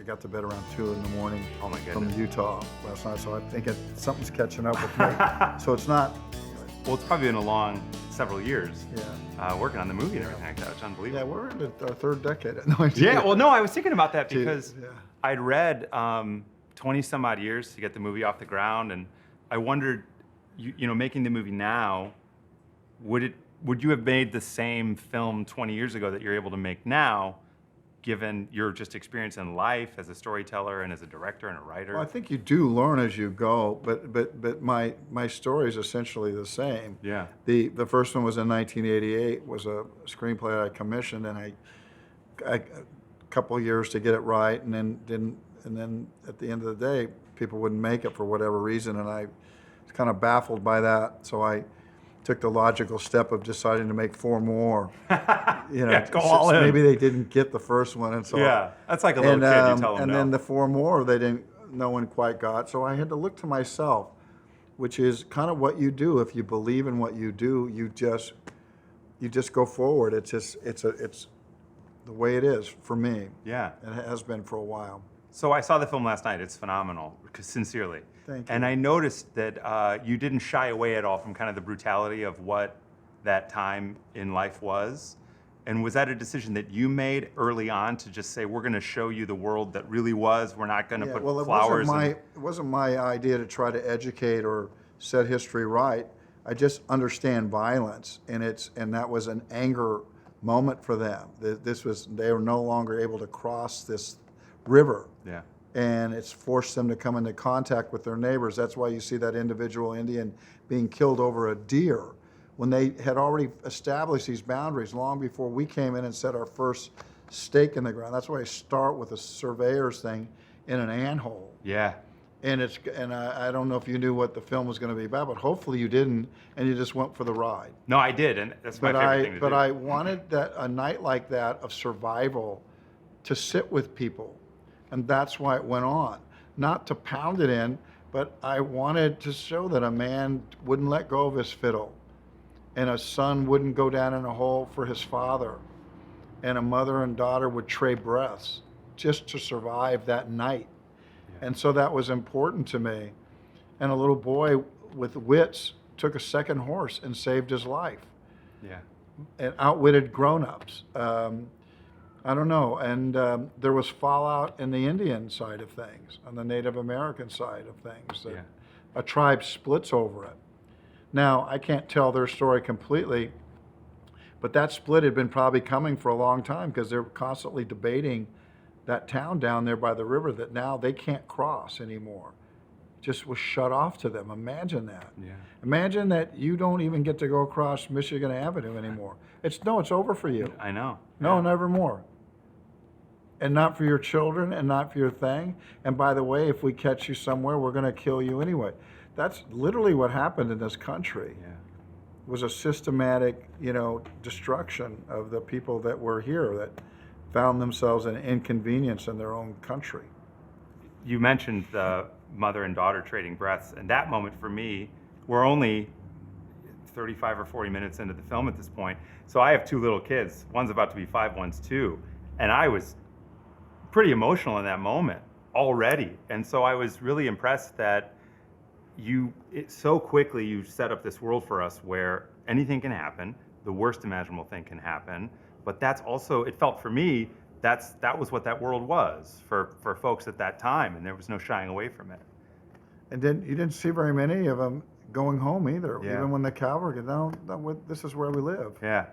I got to bed around 2 in the morning Oh my from goodness. Utah last night, so I think something's catching up with me. So it's not, Well, it's probably been a long several years yeah. working on the movie and everything like that. It's unbelievable. Yeah, we're in our third decade. No, Yeah, well, no, I was thinking about that Gee, because yeah. I'd read 20 some odd years to get the movie off the ground, and I wondered, you know, making the movie now, would you have made the same film 20 years ago that you're able to make now, given your just experience in life as a storyteller and as a director and a writer? Well, I think you do learn as you go, but my story is essentially the same. Yeah. The first one was in 1988, was a screenplay I commissioned, and I a couple of years to get it right, and then at the end of the day, people wouldn't make it for whatever reason, and I was kind of baffled by that. So I took the logical step of deciding to make 4 more. You know, Yeah, go all in. maybe they didn't get the first one, and so Yeah, that's like a little kid. You tell them and no. then the 4 more no one quite got. So I had to look to myself, which is kind of what you do. If you believe in what you do, you just go forward. It's the way it is for me. Yeah. It has been for a while. So I saw the film last night. It's phenomenal, sincerely. Thank you. And I noticed that you didn't shy away at all from kind of the brutality of what that time in life was. And was that a decision that you made early on to just say, we're going to show you the world that really was? We're not going to put flowers. It wasn't my idea to try to educate or set history right. I just understand violence, and that was an anger moment for them. They were no longer able to cross this river. Yeah. And it's forced them to come into contact with their neighbors. That's why you see that individual Indian being killed over a deer, when they had already established these boundaries long before we came in and set our first stake in the ground. That's why I start with a surveyor's thing in an anthill. Yeah. And I don't know if you knew what the film was going to be about, but hopefully you didn't, and you just went for the ride. No, I did, and that's my favorite thing to do. But I wanted a night like that of survival to sit with people, and that's why it went on. Not to pound it in, but I wanted to show that a man wouldn't let go of his fiddle, and a son wouldn't go down in a hole for his father, and a mother and daughter would trade breaths just to survive that night. Yeah. And so that was important to me. And a little boy with wits took a second horse and saved his life. Yeah. And outwitted grown-ups. I don't know. And there was fallout in the Indian side of things, on the Native American side of things. That a tribe splits over it. Now, I can't tell their story completely, but that split had been probably coming for a long time, because they're constantly debating that town down there by the river that now they can't cross anymore. Just was shut off to them. Imagine that. Yeah. Imagine that you don't even get to go across Michigan Avenue anymore. It's over for you. I know. No, Yeah. never more. And not for your children, and not for your thing. And by the way, if we catch you somewhere, we're going to kill you anyway. That's literally what happened in this country. Yeah. It was a systematic, destruction of the people that were here, that found themselves an inconvenience in their own country. You mentioned the mother and daughter trading breaths, and that moment for me, we're only 35 or 40 minutes into the film at this point. So I have 2 little kids. One's about to be 5, one's 2. And I was pretty emotional in that moment already. And so I was really impressed that so quickly you set up this world for us where anything can happen, the worst imaginable thing can happen, but that's also, it felt for me, that was what that world was for folks at that time, and there was no shying away from it. And then you didn't see very many of them going home either. Yeah. Even when the cavalry got down, this is where we live. Yeah.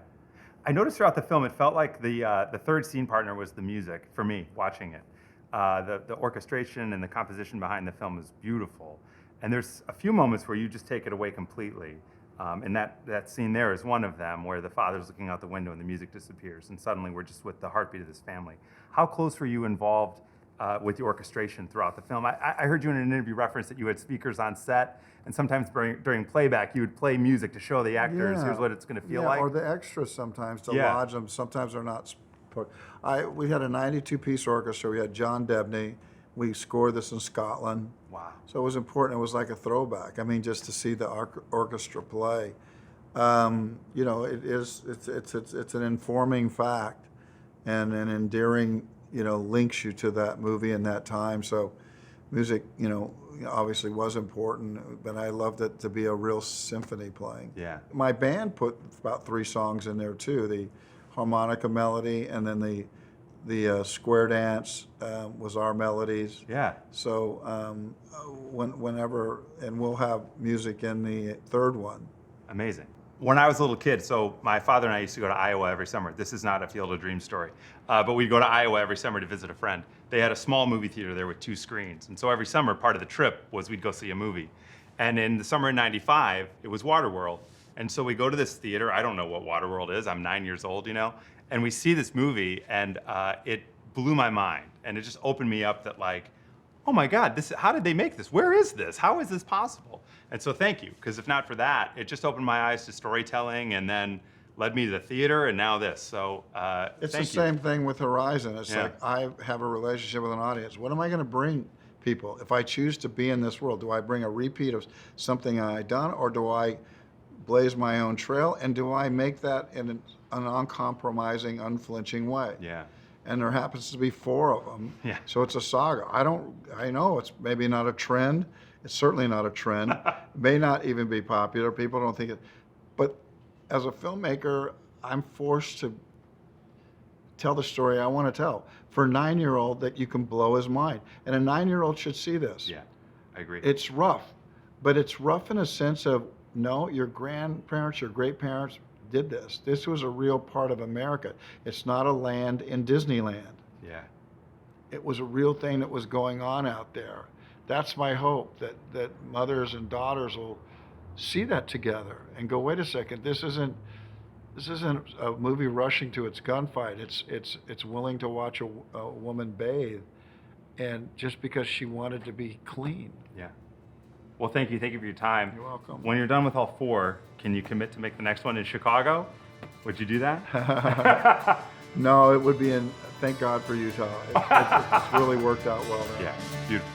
I noticed throughout the film, it felt like the third scene partner was the music for me watching it. The orchestration and the composition behind the film is beautiful. And there's a few moments where you just take it away completely. And that scene there is one of them, where the father's looking out the window and the music disappears, and suddenly we're just with the heartbeat of this family. How close were you involved with the orchestration throughout the film? I heard you in an interview reference that you had speakers on set, and sometimes during playback you would play music to show the actors, here's what it's going to feel like. Or the extras sometimes to lodge them. Sometimes they're not. We had a 92-piece orchestra. We had John Debney. We scored this in Scotland. Wow. So it was important. It was like a throwback. I mean, just to see the orchestra play. It's an informing fact and an endearing, links you to that movie and that time. So music, obviously was important, but I loved it to be a real symphony playing. Yeah. My band put about 3 songs in there too, the harmonica melody, and then the square dance was our melodies. Yeah. So whenever, and we'll have music in the 3rd one. Amazing. When I was a little kid, so my father and I used to go to Iowa every summer. This is not a Field of Dreams story, but we'd go to Iowa every summer to visit a friend. They had a small movie theater there with 2 screens. And so every summer, part of the trip was we'd go see a movie. And in the summer of '95, it was Waterworld. And so we go to this theater. I don't know what Waterworld is. I'm 9 years old, and we see this movie, and it blew my mind. And it just opened me up that, like, oh my God, how did they make this? Where is this? How is this possible? And so thank you, because if not for that, it just opened my eyes to storytelling and then led me to the theater and now this. So It's thank the you. same thing with Horizon. It's Yeah. like I have a relationship with an audience. What am I going to bring people? If I choose to be in this world, do I bring a repeat of something I've done, or do I blaze my own trail, and do I make that in an uncompromising, unflinching way? Yeah. And there happens to be 4 of them. Yeah. So it's a saga. I know it's maybe not a trend. It's certainly not a trend. It may not even be popular. People don't think it. But as a filmmaker, I'm forced to tell the story I want to tell. For a 9-year-old, that you can blow his mind. And a 9-year-old should see this. Yeah, I agree. It's rough. But it's rough in a sense of, no, your grandparents, your great parents did this. This was a real part of America. It's not a land in Disneyland. Yeah. It was a real thing that was going on out there. That's my hope, that mothers and daughters will see that together and go, wait a second, this isn't a movie rushing to its gunfight. It's willing to watch a woman bathe, and just because she wanted to be clean. Yeah. Well, thank you. Thank you for your time. You're welcome. When you're done with all 4, can you commit to make the next one in Chicago? Would you do that? No, it would be in, thank God for Utah. It's really worked out well there. Yeah, beautiful.